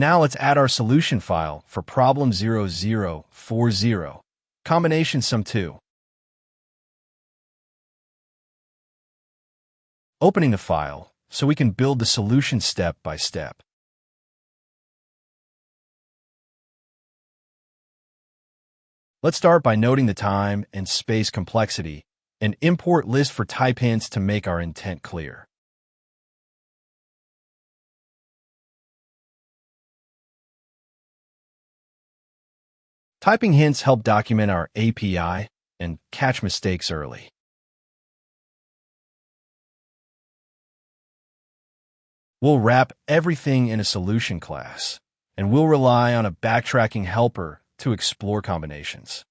Now let's add our solution file for problem 0040, combination sum 2. Opening the file so we can build the solution step by step. Let's start by noting the time and space complexity and import list for type hints to make our intent clear. Typing hints help document our API and catch mistakes early. We'll wrap everything in a solution class, and we'll rely on a backtracking helper to explore combinations.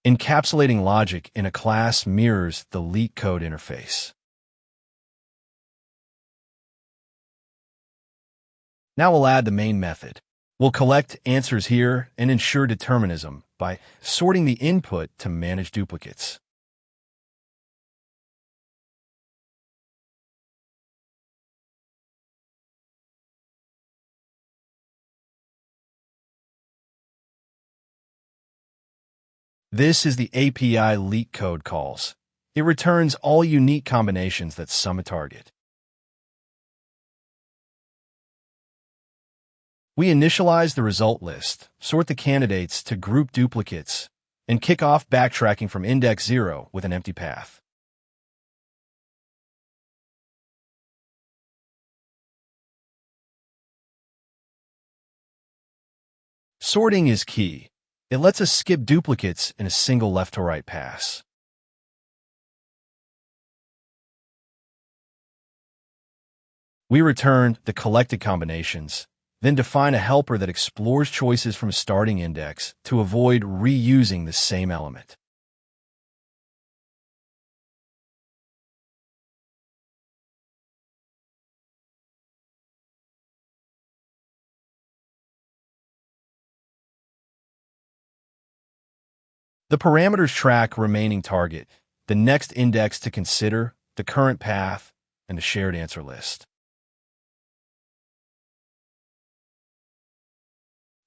Encapsulating logic in a class mirrors the LeetCode interface. Now we'll add the main method. We'll collect answers here and ensure determinism by sorting the input to manage duplicates. This is the API LeetCode calls. It returns all unique combinations that sum a target. We initialize the result list, sort the candidates to group duplicates, and kick off backtracking from index 0 with an empty path. Sorting is key. It lets us skip duplicates in a single left-to-right pass. We return the collected combinations, then define a helper that explores choices from a starting index to avoid reusing the same element. The parameters track remaining target, the next index to consider, the current path, and a shared answer list.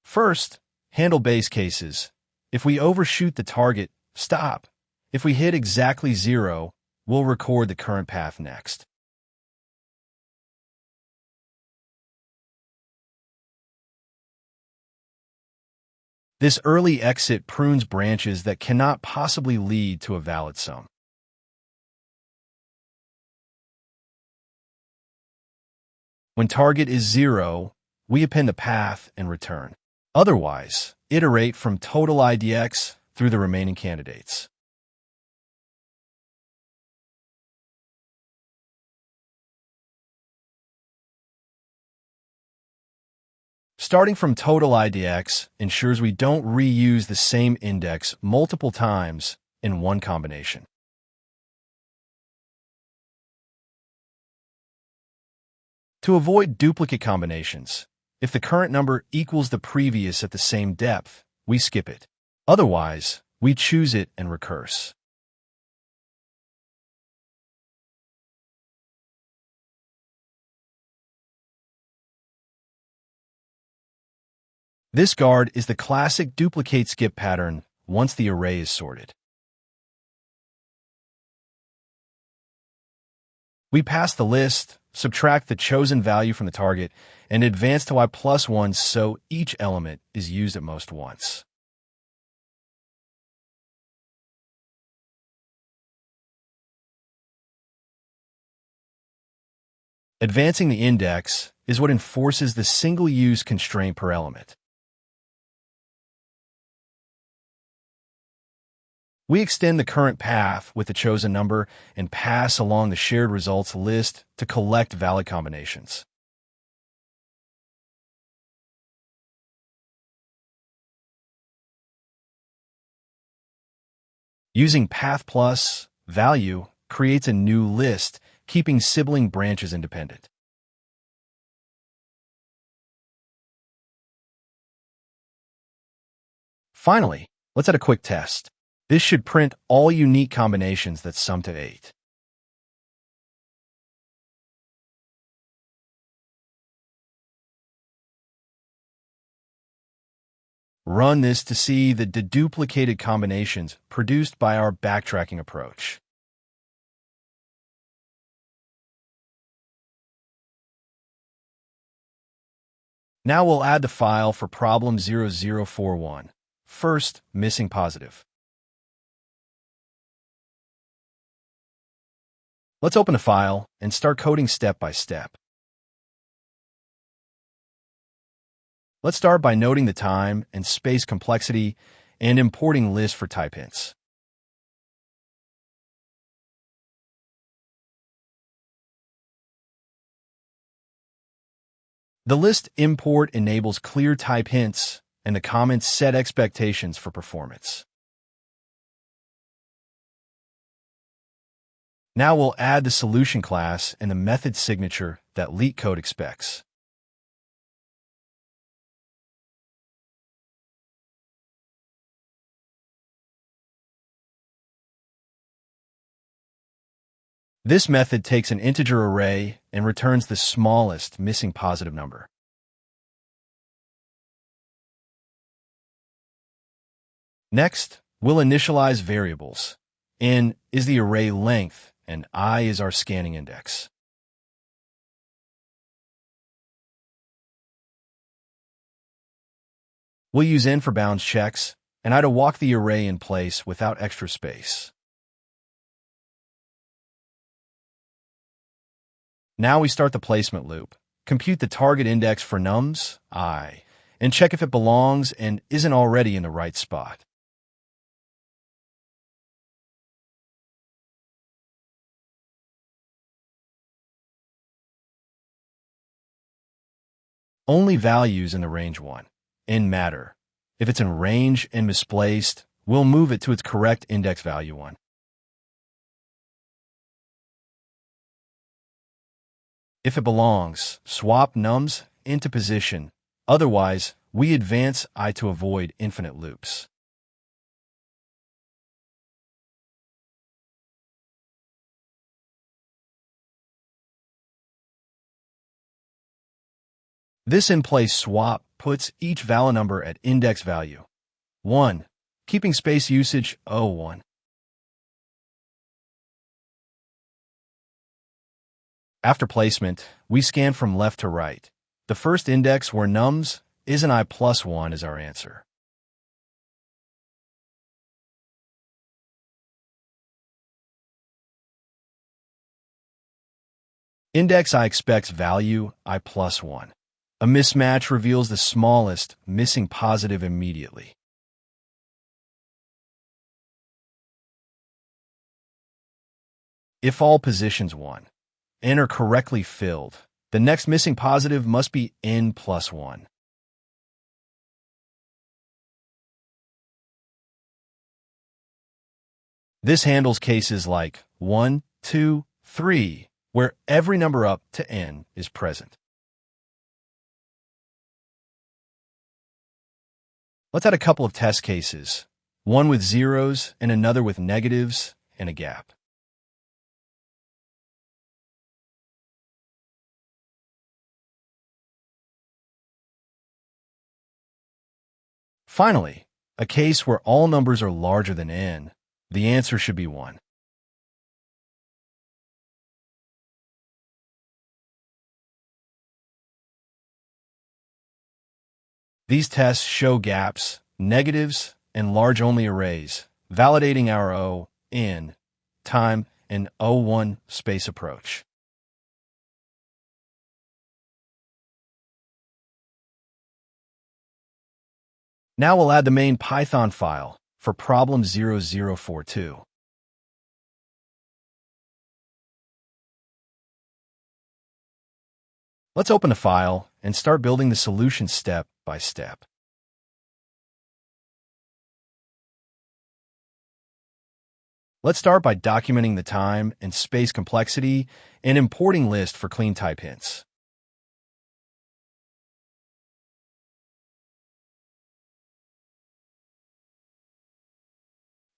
First, handle base cases. If we overshoot the target, stop. If we hit exactly 0, we'll record the current path next. This early exit prunes branches that cannot possibly lead to a valid sum. When target is 0, we append the path and return. Otherwise, iterate from total IDX through the remaining candidates. Starting from total IDX ensures we don't reuse the same index multiple times in one combination. To avoid duplicate combinations, if the current number equals the previous at the same depth, we skip it. Otherwise, we choose it and recurse. This guard is the classic duplicate skip pattern once the array is sorted. We pass the list, subtract the chosen value from the target, and advance to y+1 so each element is used at most once. Advancing the index is what enforces the single-use constraint per element. We extend the current path with the chosen number and pass along the shared results list to collect valid combinations. Using path plus value creates a new list, keeping sibling branches independent. Finally, let's add a quick test. This should print all unique combinations that sum to 8. Run this to see the deduplicated combinations produced by our backtracking approach. Now we'll add the file for problem 0041. First, missing positive. Let's open a file and start coding step by step. Let's start by noting the time and space complexity and importing list for type hints. The list import enables clear type hints, and the comments set expectations for performance. Now we'll add the solution class and the method signature that LeetCode expects. This method takes an integer array and returns the smallest missing positive number. Next, we'll initialize variables. N is the array length, and I is our scanning index. We'll use N for bounds checks, and I to walk the array in place without extra space. Now we start the placement loop, compute the target index for nums, I, and check if it belongs and isn't already in the right spot. Only values in the range 1 N matter. If it's in range and misplaced, we'll move it to its correct index value 1. If it belongs, swap nums into position. Otherwise, we advance I to avoid infinite loops. This in-place swap puts each val number at index value 1, keeping space usage 01. After placement, we scan from left to right. The first index where nums is an I plus 1 is our answer. Index I expects value I plus 1. A mismatch reveals the smallest missing positive immediately. If all positions 1, N are correctly filled, the next missing positive must be N plus 1. This handles cases like 1, 2, 3, where every number up to N is present. Let's add a couple of test cases, one with zeros and another with negatives and a gap. Finally, a case where all numbers are larger than N. The answer should be 1. These tests show gaps, negatives, and large-only arrays, validating our O, N, time, and O1 space approach. Now we'll add the main Python file for problem 0042. Let's open the file and start building the solution step by step. Let's start by documenting the time and space complexity and importing list for clean type hints.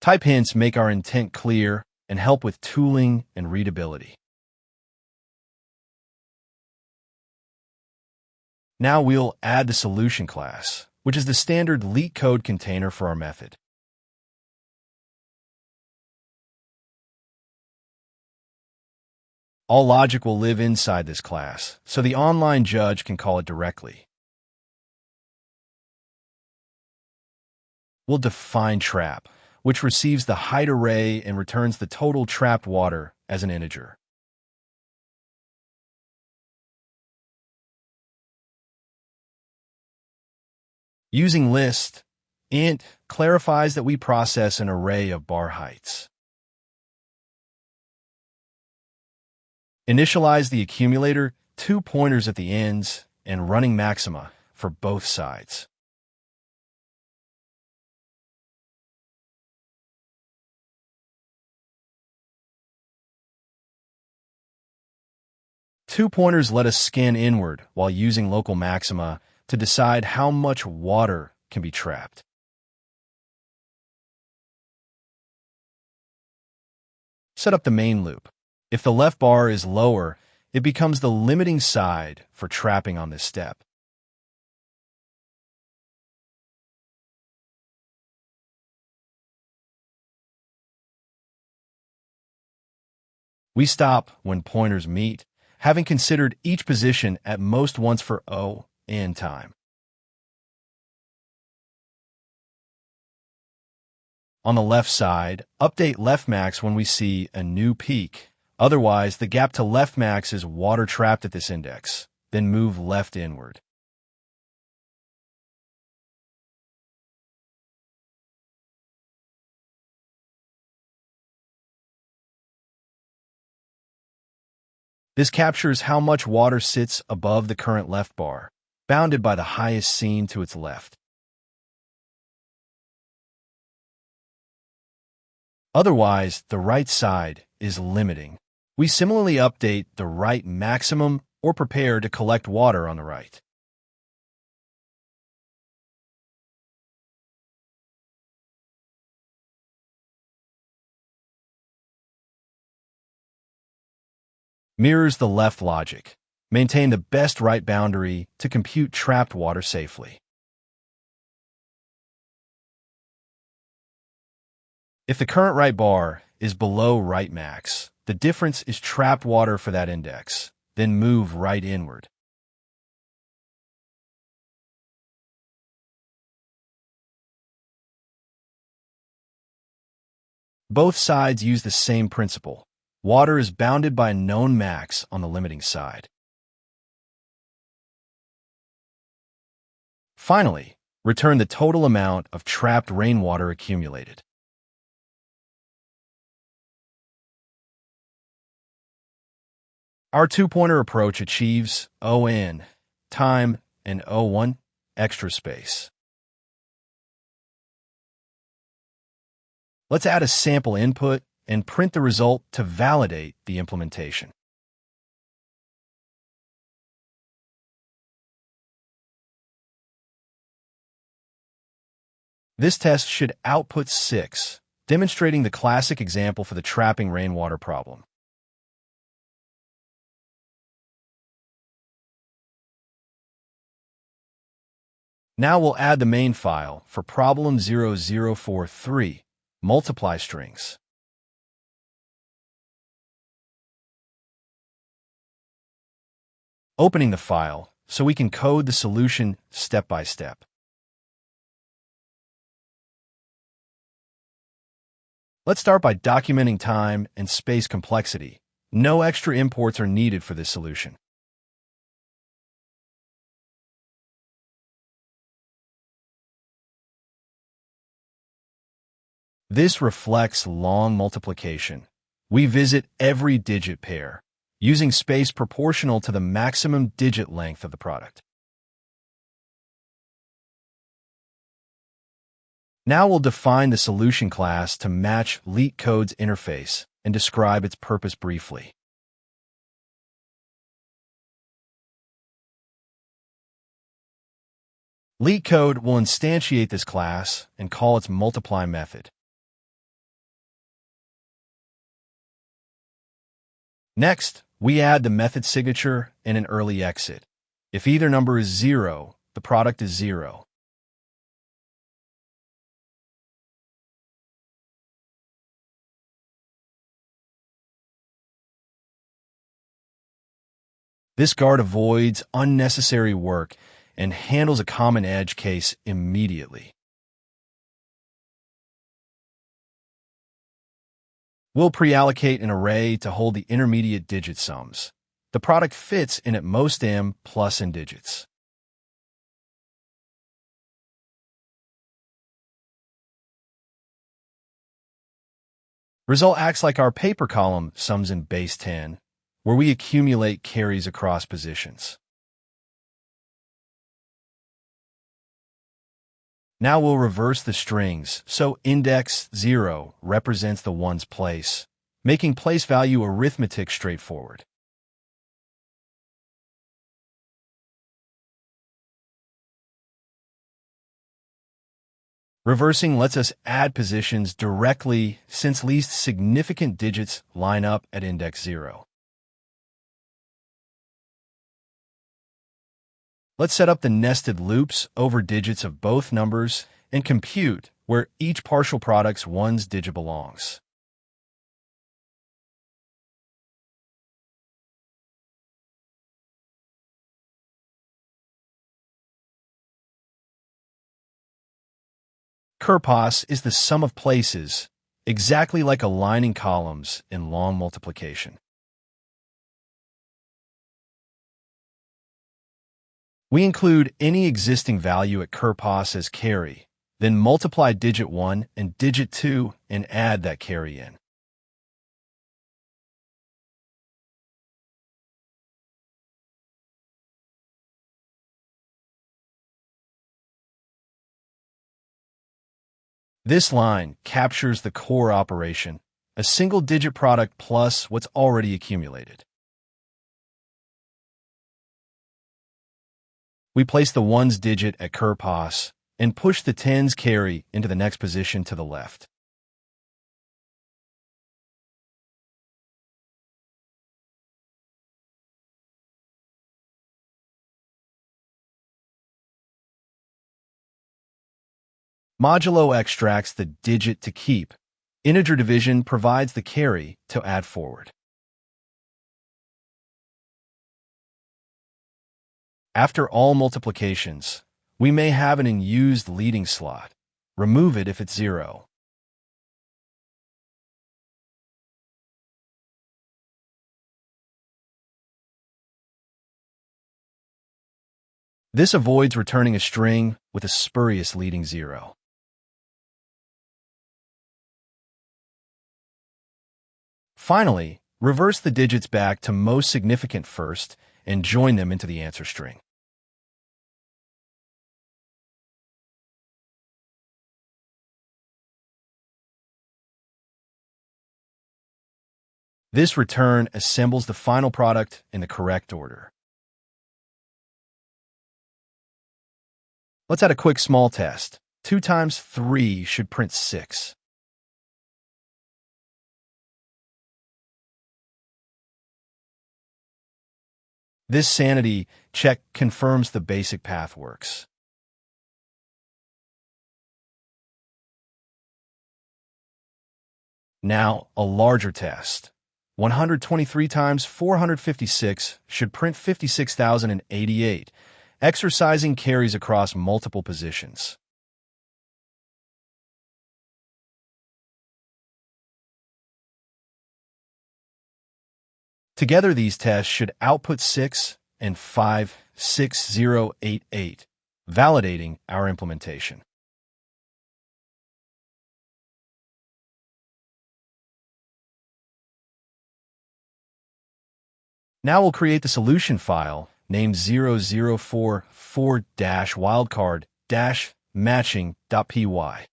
Type hints make our intent clear and help with tooling and readability. Now we'll add the solution class, which is the standard LeetCode container for our method. All logic will live inside this class, so the online judge can call it directly. We'll define trap, which receives the height array and returns the total trapped water as an integer. Using list, int clarifies that we process an array of bar heights. Initialize the accumulator, 2 pointers at the ends, and running maxima for both sides. Two pointers let us scan inward while using local maxima to decide how much water can be trapped. Set up the main loop. If the left bar is lower, it becomes the limiting side for trapping on this step. We stop when pointers meet, having considered each position at most once for O and time. On the left side, update left max when we see a new peak. Otherwise, the gap to left max is water trapped at this index. Then move left inward. This captures how much water sits above the current left bar, bounded by the highest seen to its left. Otherwise, the right side is limiting. We similarly update the right maximum or prepare to collect water on the right. Mirrors the left logic. Maintain the best right boundary to compute trapped water safely. If the current right bar is below right max, the difference is trapped water for that index. Then move right inward. Both sides use the same principle. Water is bounded by a known max on the limiting side. Finally, return the total amount of trapped rainwater accumulated. Our two-pointer approach achieves ON, time, and O1, extra space. Let's add a sample input and print the result to validate the implementation. This test should output 6, demonstrating the classic example for the trapping rainwater problem. Now we'll add the main file for problem 0043, multiply strings. Opening the file so we can code the solution step by step. Let's start by documenting time and space complexity. No extra imports are needed for this solution. This reflects long multiplication. We visit every digit pair, using space proportional to the maximum digit length of the product. Now we'll define the solution class to match LeetCode's interface and describe its purpose briefly. LeetCode will instantiate this class and call its multiply method. Next, we add the method signature and an early exit. If either number is 0, the product is 0. This guard avoids unnecessary work and handles a common edge case immediately. We'll pre-allocate an array to hold the intermediate digit sums. The product fits in at most m plus n digits. Result acts like our paper column sums in base 10, where we accumulate carries across positions. Now we'll reverse the strings, so index 0 represents the one's place, making place value arithmetic straightforward. Reversing lets us add positions directly since least significant digits line up at index 0. Let's set up the nested loops over digits of both numbers and compute where each partial product's ones digit belongs. Kerpas is the sum of places, exactly like aligning columns in long multiplication. We include any existing value at Kerpas as carry, then multiply digit 1 and digit 2 and add that carry in. This line captures the core operation, a single-digit product plus what's already accumulated. We place the ones digit at Kerpas and push the tens carry into the next position to the left. Modulo extracts the digit to keep. Integer division provides the carry to add forward. After all multiplications, we may have an unused leading slot. Remove it if it's 0. This avoids returning a string with a spurious leading 0. Finally, reverse the digits back to most significant first and join them into the answer string. This return assembles the final product in the correct order. Let's add a quick small test. 2 times 3 should print 6. This sanity check confirms the basic path works. Now, a larger test. 123 times 456 should print 56,088, exercising carries across multiple positions. Together, these tests should output 6 and 56088, validating our implementation. Now we'll create the solution file named 0044-wildcard-matching.py.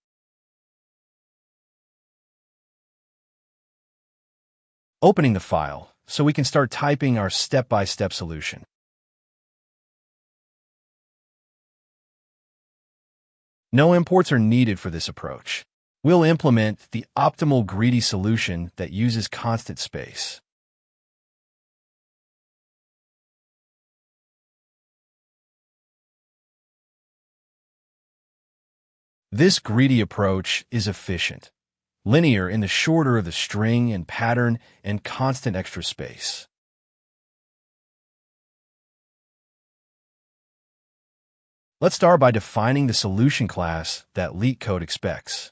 Opening the file so we can start typing our step-by-step solution. No imports are needed for this approach. We'll implement the optimal greedy solution that uses constant space. This greedy approach is efficient, linear in the shorter of the string and pattern, and constant extra space. Let's start by defining the solution class that LeetCode expects.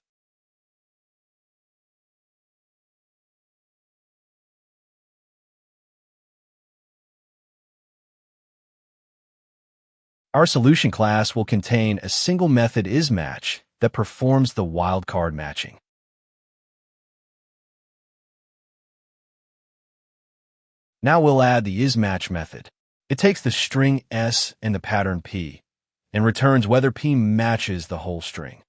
Our solution class will contain a single method isMatch that performs the wildcard matching. Now we'll add the isMatch method. It takes the string S and the pattern P and returns whether P matches the whole string.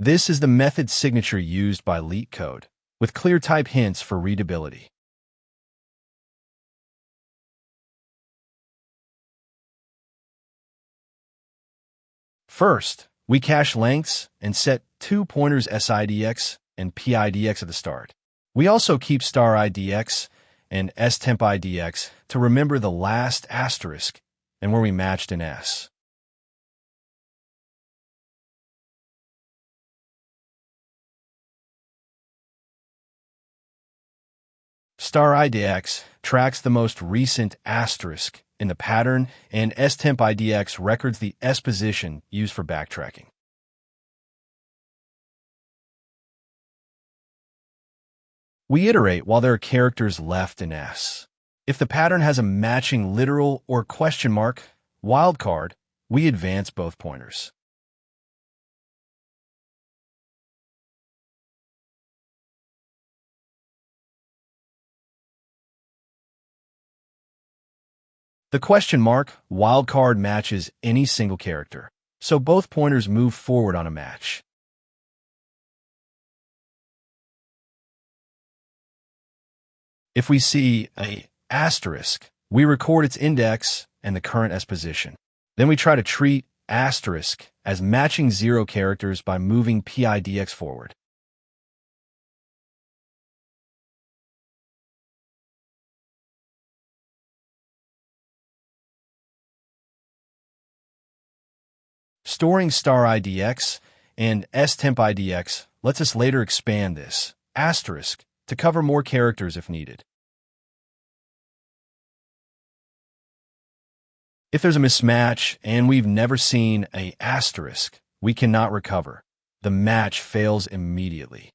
This is the method signature used by LeetCode, with clear type hints for readability. First, we cache lengths and set 2 pointers SIDX and PIDX at the start. We also keep star IDX and stemp IDX to remember the last asterisk and where we matched in S. Star IDX tracks the most recent asterisk in the pattern, and stemp IDX records the S position used for backtracking. We iterate while there are characters left in S. If the pattern has a matching literal or question mark wildcard, we advance both pointers. The question mark wildcard matches any single character, so both pointers move forward on a match. If we see a asterisk, we record its index and the current S position. Then we try to treat asterisk as matching 0 characters by moving PIDX forward. Storing star IDX and stemp IDX lets us later expand this asterisk to cover more characters if needed. If there's a mismatch and we've never seen an asterisk, we cannot recover. The match fails immediately.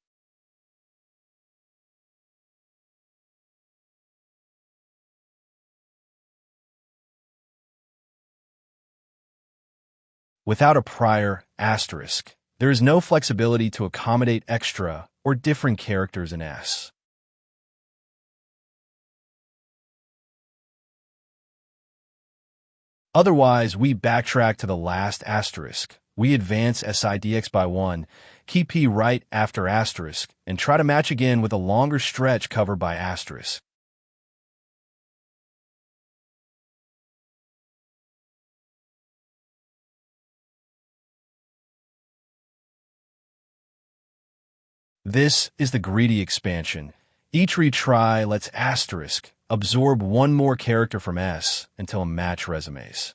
Without a prior asterisk, there is no flexibility to accommodate extra or different characters in S. Otherwise, we backtrack to the last asterisk. We advance SIDX by 1, keep P right after asterisk, and try to match again with a longer stretch covered by asterisk. This is the greedy expansion. Each retry lets asterisk absorb 1 more character from S until a match resumes.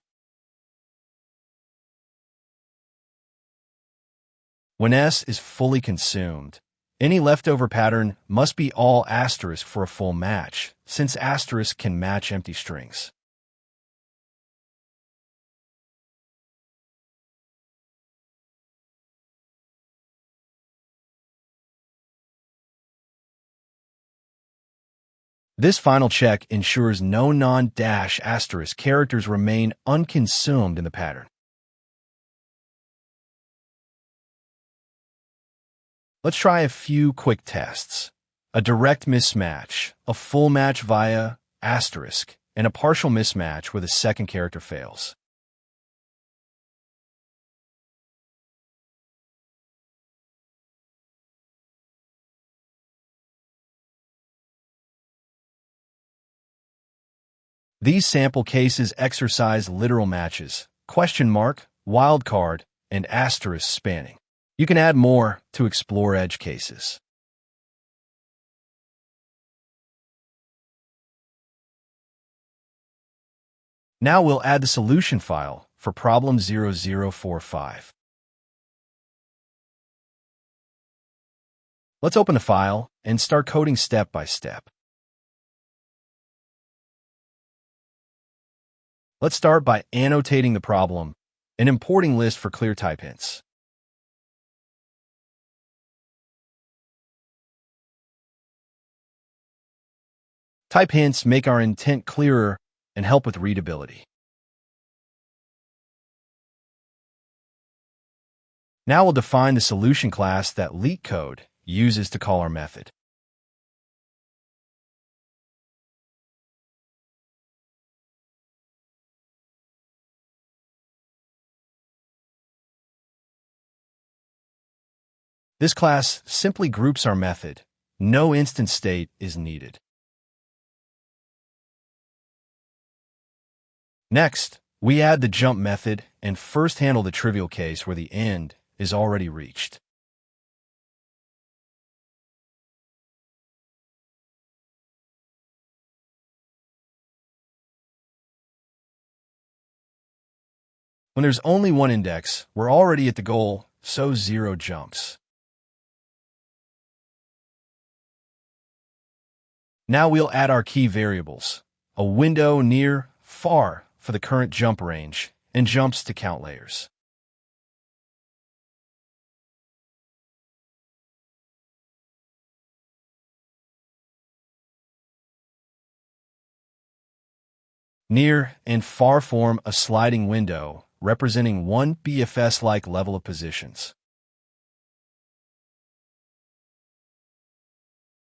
When S is fully consumed, any leftover pattern must be all asterisk for a full match, since asterisk can match empty strings. This final check ensures no non-dash asterisk characters remain unconsumed in the pattern. Let's try a few quick tests. A direct mismatch, a full match via asterisk, and a partial mismatch where the second character fails. These sample cases exercise literal matches, question mark, wildcard, and asterisk spanning. You can add more to explore edge cases. Now we'll add the solution file for problem 0045. Let's open the file and start coding step by step. Let's start by annotating the problem and importing list for clear type hints. Type hints make our intent clearer and help with readability. Now we'll define the solution class that LeetCode uses to call our method. This class simply groups our method. No instance state is needed. Next, we add the jump method and first handle the trivial case where the end is already reached. When there's only one index, we're already at the goal, so 0 jumps. Now we'll add our key variables, a window near, far for the current jump range, and jumps to count layers. Near and far form a sliding window representing one BFS-like level of positions.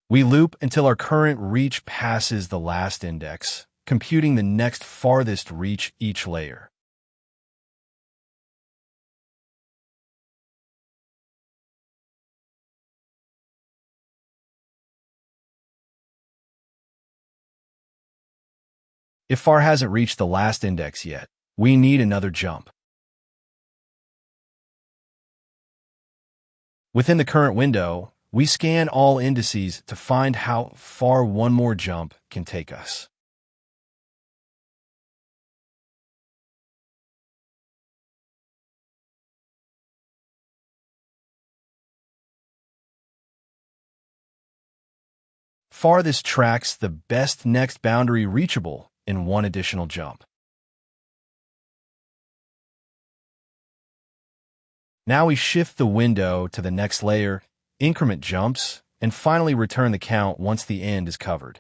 We loop until our current reach passes the last index, computing the next farthest reach each layer. If far hasn't reached the last index yet, we need another jump. Within the current window, we scan all indices to find how far one more jump can take us. Farthest tracks the best next boundary reachable in one additional jump. Now we shift the window to the next layer, increment jumps, and finally return the count once the end is covered.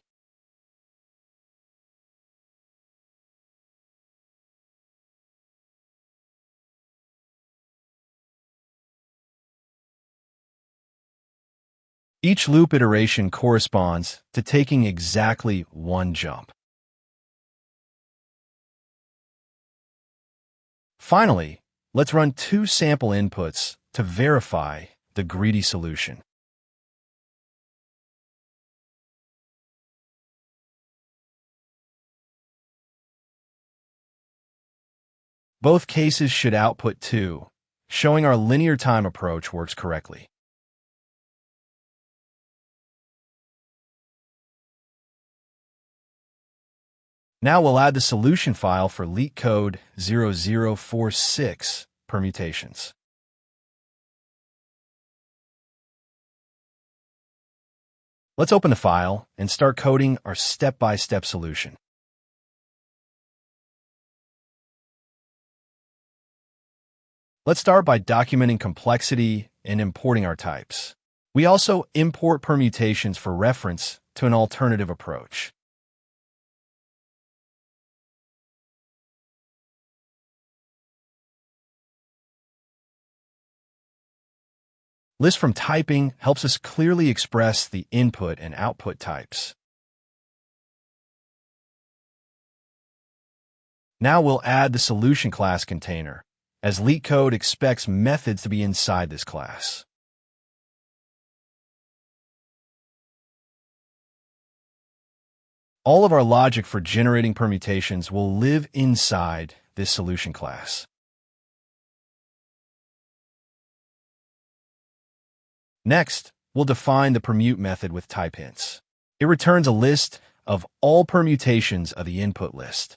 Each loop iteration corresponds to taking exactly one jump. Finally, let's run 2 sample inputs to verify the greedy solution. Both cases should output 2, showing our linear time approach works correctly. Now we'll add the solution file for LeetCode 0046 permutations. Let's open the file and start coding our step-by-step solution. Let's start by documenting complexity and importing our types. We also import permutations for reference to an alternative approach. List from typing helps us clearly express the input and output types. Now we'll add the solution class container, as LeetCode expects methods to be inside this class. All of our logic for generating permutations will live inside this solution class. Next, we'll define the permute method with type hints. It returns a list of all permutations of the input list.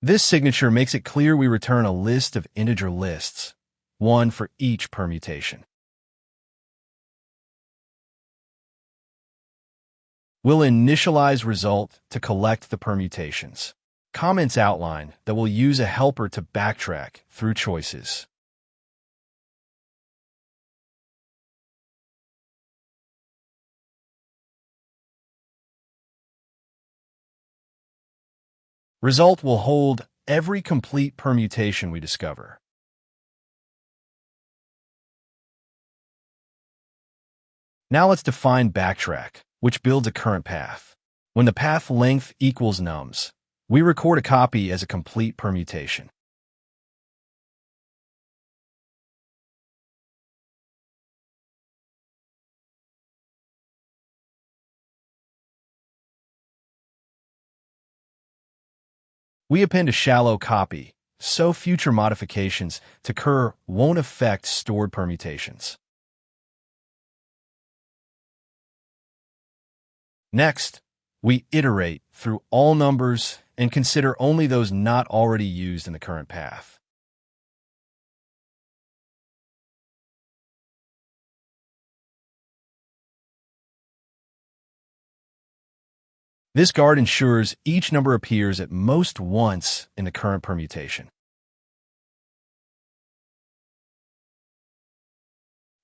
This signature makes it clear we return a list of integer lists, one for each permutation. We'll initialize result to collect the permutations. Comments outline that we'll use a helper to backtrack through choices. Result will hold every complete permutation we discover. Now let's define backtrack, which builds a current path. When the path length equals nums, we record a copy as a complete permutation. We append a shallow copy, so future modifications to cur won't affect stored permutations. Next, we iterate through all numbers and consider only those not already used in the current path. This guard ensures each number appears at most once in the current permutation.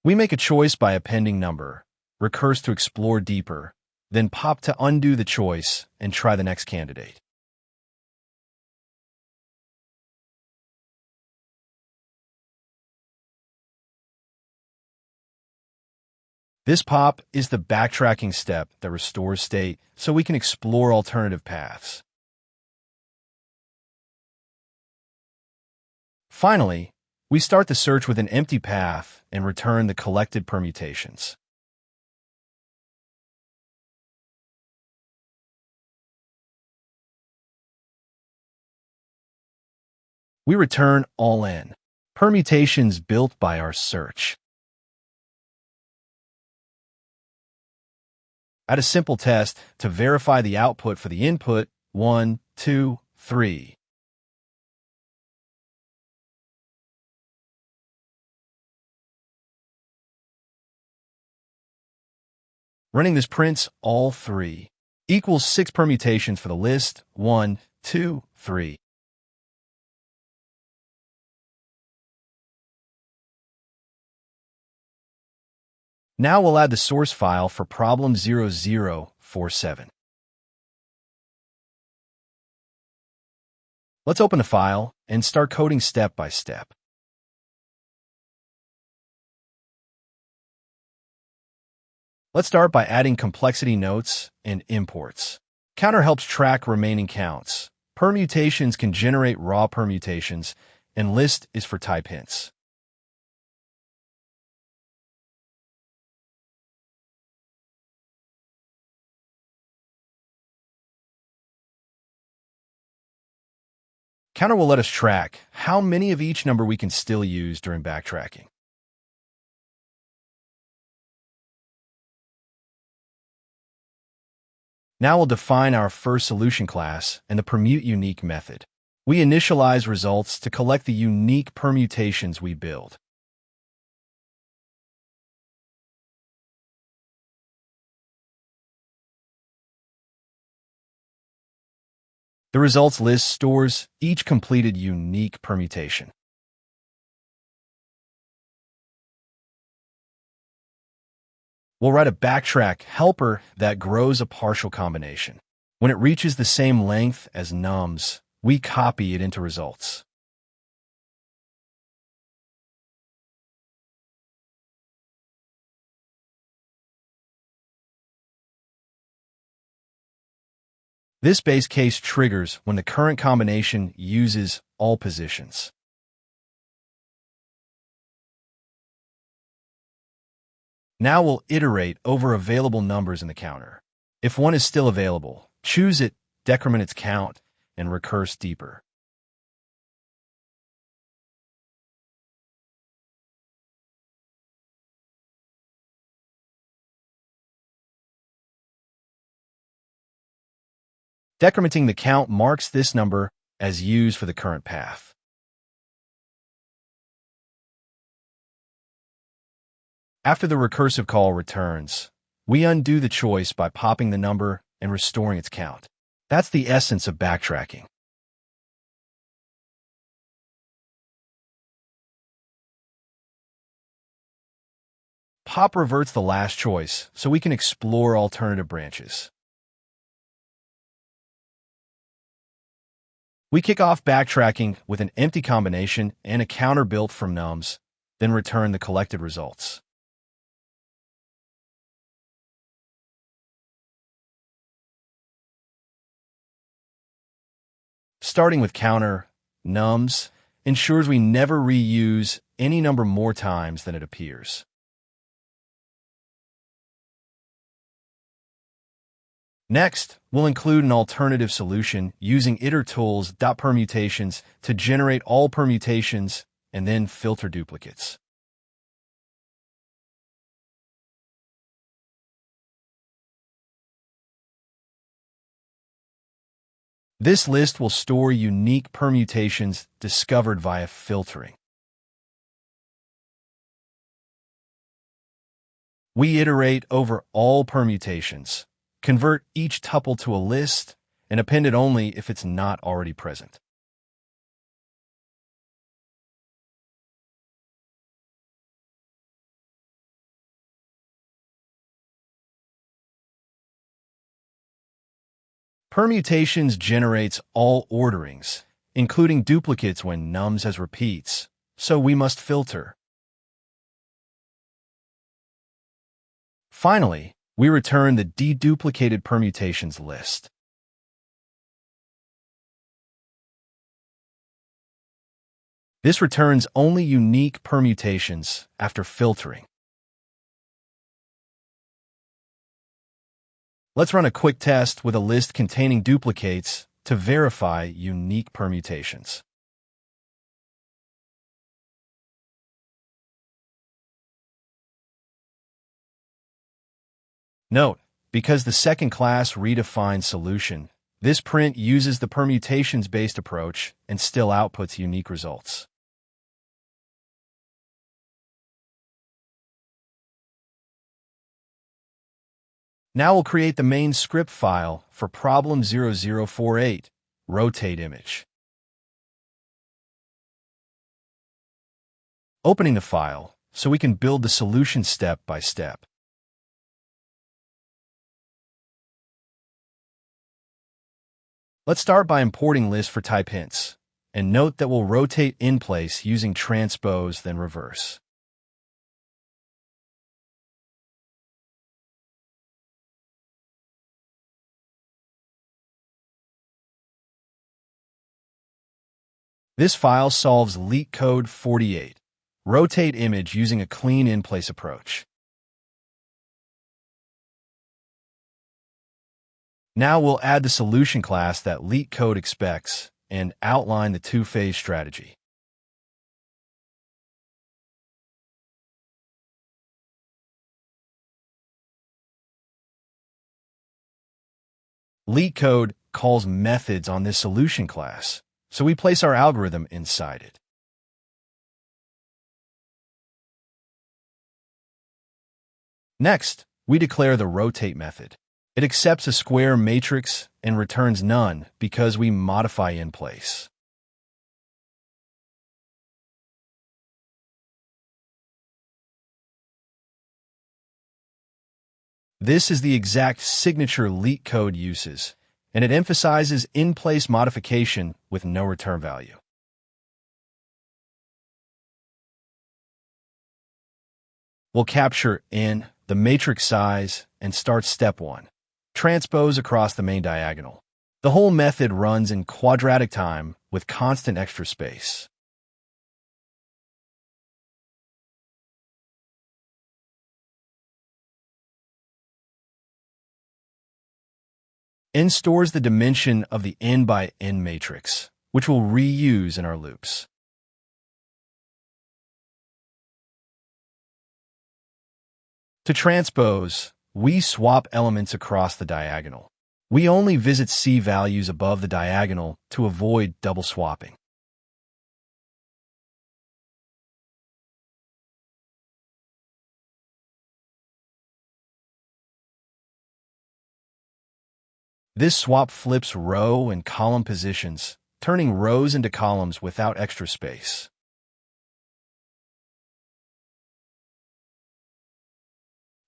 We make a choice by appending number, recurse to explore deeper, then pop to undo the choice and try the next candidate. This pop is the backtracking step that restores state so we can explore alternative paths. Finally, we start the search with an empty path and return the collected permutations. We return all in, permutations built by our search. Add a simple test to verify the output for the input 1, 2, 3. Running this prints all 3, equals 6 permutations for the list 1, 2, 3. Now we'll add the source file for problem 0047. Let's open the file and start coding step by step. Let's start by adding complexity notes and imports. Counter helps track remaining counts. Permutations can generate raw permutations, and list is for type hints. Counter will let us track how many of each number we can still use during backtracking. Now we'll define our first solution class and the permute unique method. We initialize results to collect the unique permutations we build. The results list stores each completed unique permutation. We'll write a backtrack helper that grows a partial combination. When it reaches the same length as nums, we copy it into results. This base case triggers when the current combination uses all positions. Now we'll iterate over available numbers in the counter. If one is still available, choose it, decrement its count, and recurse deeper. Decrementing the count marks this number as used for the current path. After the recursive call returns, we undo the choice by popping the number and restoring its count. That's the essence of backtracking. Pop reverts the last choice, so we can explore alternative branches. We kick off backtracking with an empty combination and a counter built from nums, then return the collected results. Starting with counter, nums ensures we never reuse any number more times than it appears. Next, we'll include an alternative solution using itertools.permutations to generate all permutations and then filter duplicates. This list will store unique permutations discovered via filtering. We iterate over all permutations, convert each tuple to a list, and append it only if it's not already present. Permutations generates all orderings, including duplicates when nums has repeats, so we must filter. Finally, we return the deduplicated permutations list. This returns only unique permutations after filtering. Let's run a quick test with a list containing duplicates to verify unique permutations. Note, because the second class redefines solution, this print uses the permutations-based approach and still outputs unique results. Now we'll create the main script file for problem 0048, rotate image. Opening the file so we can build the solution step by step. Let's start by importing list for type hints, and note that we'll rotate in place using transpose then reverse. This file solves LeetCode 48, rotate image using a clean in-place approach. Now we'll add the solution class that LeetCode expects and outline the two-phase strategy. LeetCode calls methods on this solution class, so we place our algorithm inside it. Next, we declare the rotate method. It accepts a square matrix and returns none because we modify in place. This is the exact signature LeetCode uses, and it emphasizes in-place modification with no return value. We'll capture n, the matrix size, and start step 1. Transpose across the main diagonal. The whole method runs in quadratic time with constant extra space. N stores the dimension of the n by n matrix, which we'll reuse in our loops. To transpose, we swap elements across the diagonal. We only visit C values above the diagonal to avoid double swapping. This swap flips row and column positions, turning rows into columns without extra space.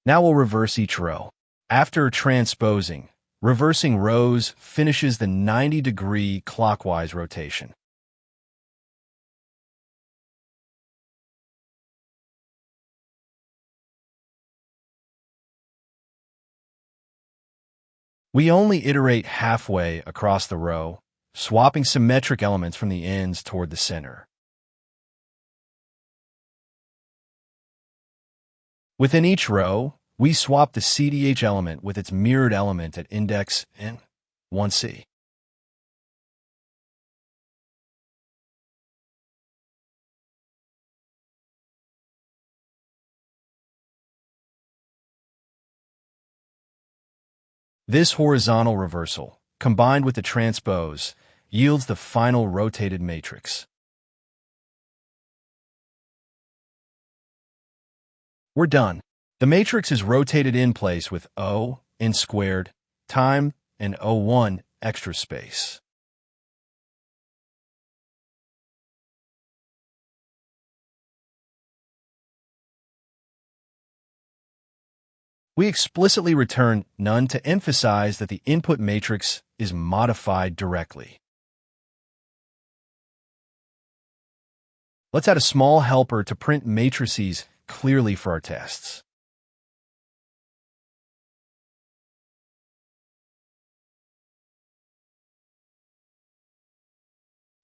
Now we'll reverse each row. After transposing, reversing rows finishes the 90-degree clockwise rotation. We only iterate halfway across the row, swapping symmetric elements from the ends toward the center. Within each row, we swap the CDH element with its mirrored element at index n1c. This horizontal reversal, combined with the transpose, yields the final rotated matrix. We're done. The matrix is rotated in place with O, n squared, time, and O1 extra space. We explicitly return none to emphasize that the input matrix is modified directly. Let's add a small helper to print matrices clearly for our tests.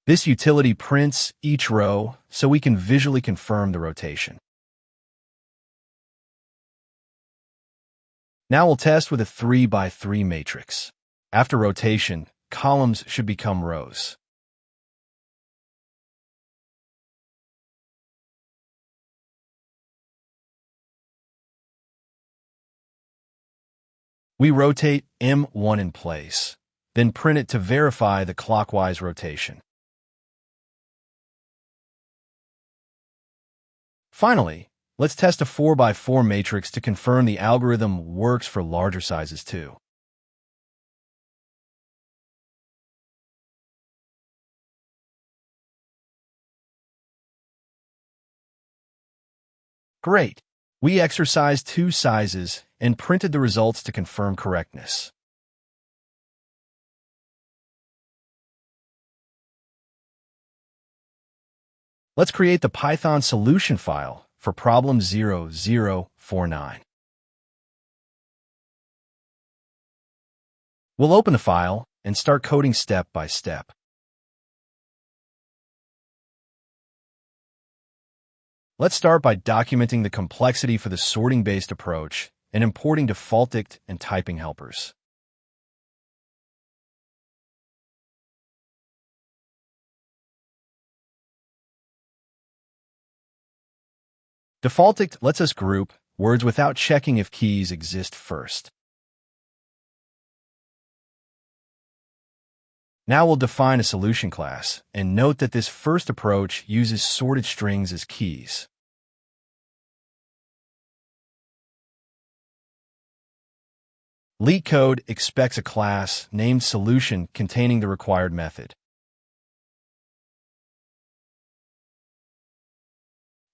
This utility prints each row so we can visually confirm the rotation. Now we'll test with a 3x3 matrix. After rotation, columns should become rows. We rotate M1 in place, then print it to verify the clockwise rotation. Finally, let's test a 4x4 matrix to confirm the algorithm works for larger sizes too. Great! We exercised two sizes and printed the results to confirm correctness. Let's create the Python solution file for problem 0049. We'll open the file and start coding step by step. Let's start by documenting the complexity for the sorting-based approach and importing defaultict and typing helpers. Defaultict lets us group words without checking if keys exist first. Now we'll define a solution class and note that this first approach uses sorted strings as keys. LeetCode expects a class named solution containing the required method.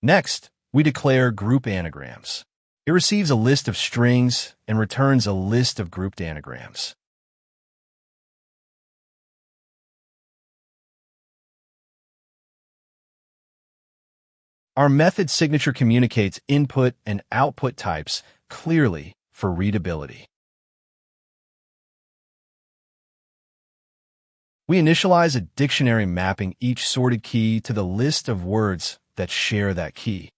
Next, we declare group anagrams. It receives a list of strings and returns a list of grouped anagrams. Our method signature communicates input and output types clearly for readability. We initialize a dictionary mapping each sorted key to the list of words that share that key.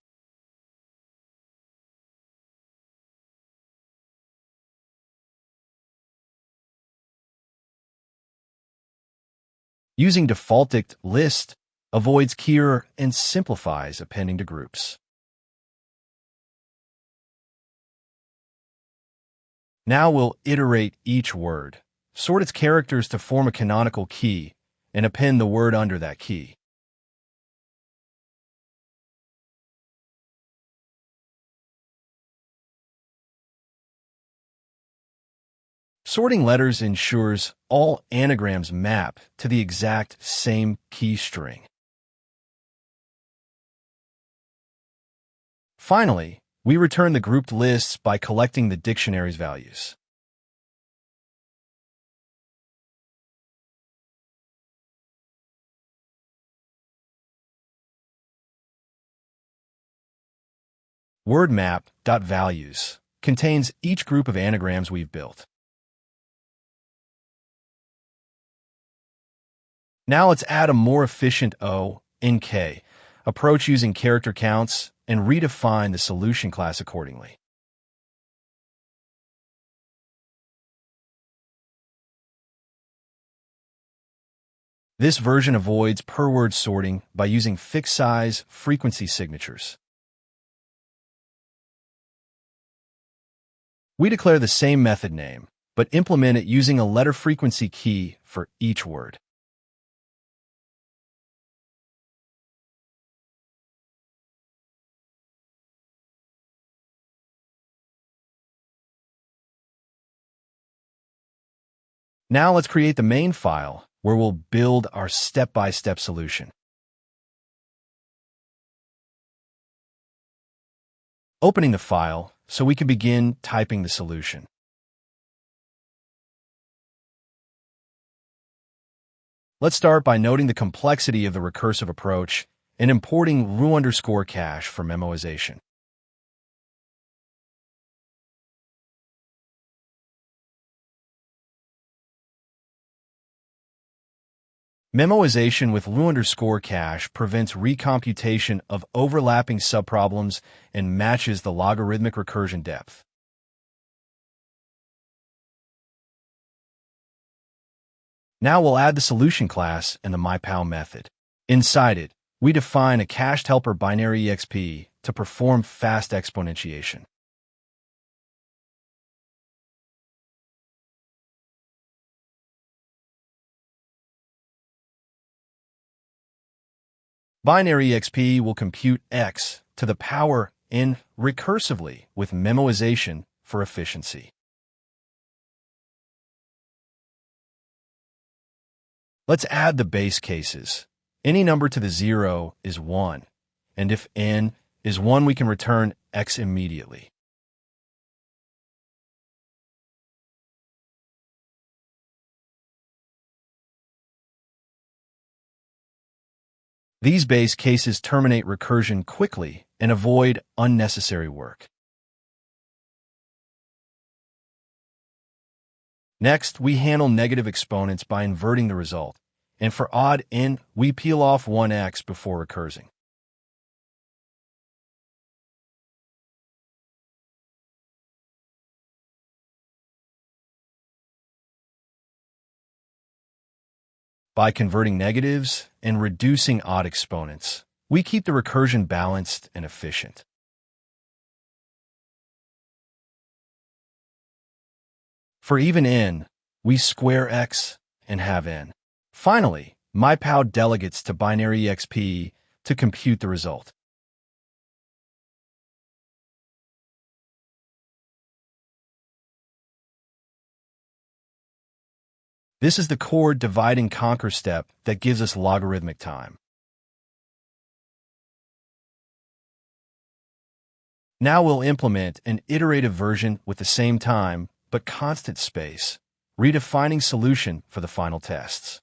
Using defaultict list avoids keyer and simplifies appending to groups. Now we'll iterate each word, sort its characters to form a canonical key, and append the word under that key. Sorting letters ensures all anagrams map to the exact same key string. Finally, we return the grouped lists by collecting the dictionary's values. WordMap.values contains each group of anagrams we've built. Now let's add a more efficient O-N-K approach using character counts and redefine the solution class accordingly. This version avoids per-word sorting by using fixed-size frequency signatures. We declare the same method name, but implement it using a letter frequency key for each word. Now let's create the main file where we'll build our step-by-step solution. Opening the file so we can begin typing the solution. Let's start by noting the complexity of the recursive approach and importing ru_cache for memoization. Memoization with ru_cache prevents recomputation of overlapping subproblems and matches the logarithmic recursion depth. Now we'll add the solution class and the myPal method. Inside it, we define a cached helper binary exp to perform fast exponentiation. Binary exp will compute x to the power n recursively with memoization for efficiency. Let's add the base cases. Any number to the 0 is 1, and if n is 1, we can return x immediately. These base cases terminate recursion quickly and avoid unnecessary work. Next, we handle negative exponents by inverting the result, and for odd n, we peel off 1x before recursing. By converting negatives and reducing odd exponents, we keep the recursion balanced and efficient. For even n, we square x and have n. Finally, myPal delegates to binary exp to compute the result. This is the core divide and conquer step that gives us logarithmic time. Now we'll implement an iterative version with the same time but constant space, redefining solution for the final tests.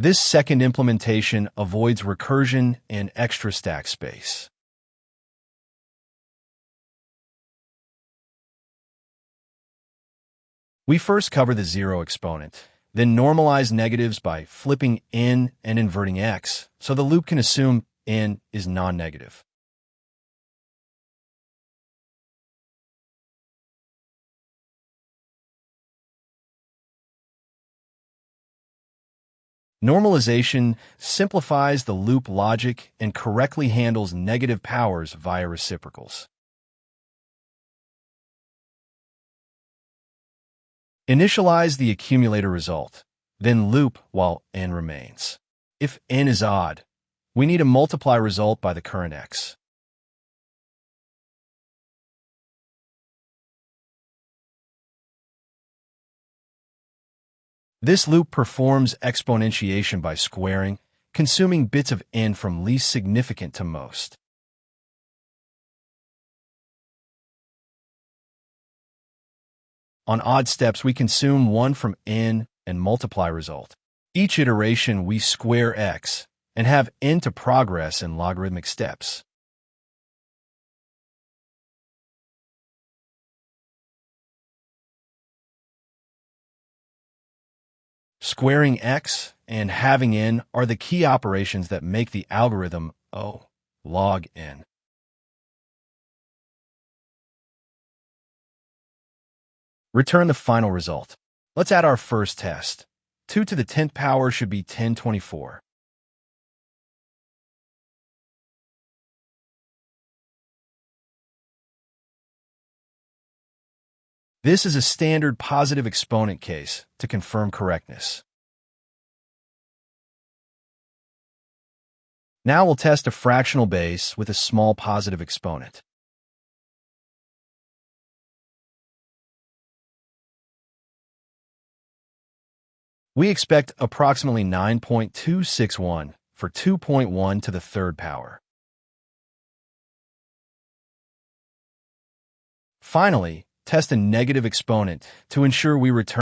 This second implementation avoids recursion and extra stack space. We first cover the 0 exponent, then normalize negatives by flipping n and inverting x, so the loop can assume n is non-negative. Normalization simplifies the loop logic and correctly handles negative powers via reciprocals. Initialize the accumulator result, then loop while n remains. If n is odd, we need to multiply result by the current x. This loop performs exponentiation by squaring, consuming bits of n from least significant to most. On odd steps, we consume 1 from n and multiply result. Each iteration, we square x and have n to progress in logarithmic steps. Squaring x and having n are the key operations that make the algorithm O log n. Return the final result. Let's add our first test. 2 to the 10th power should be 1024. This is a standard positive exponent case to confirm correctness. Now we'll test a fractional base with a small positive exponent. We expect approximately 9.261 for 2.1 to the 3rd power. Finally, test a negative exponent to ensure we return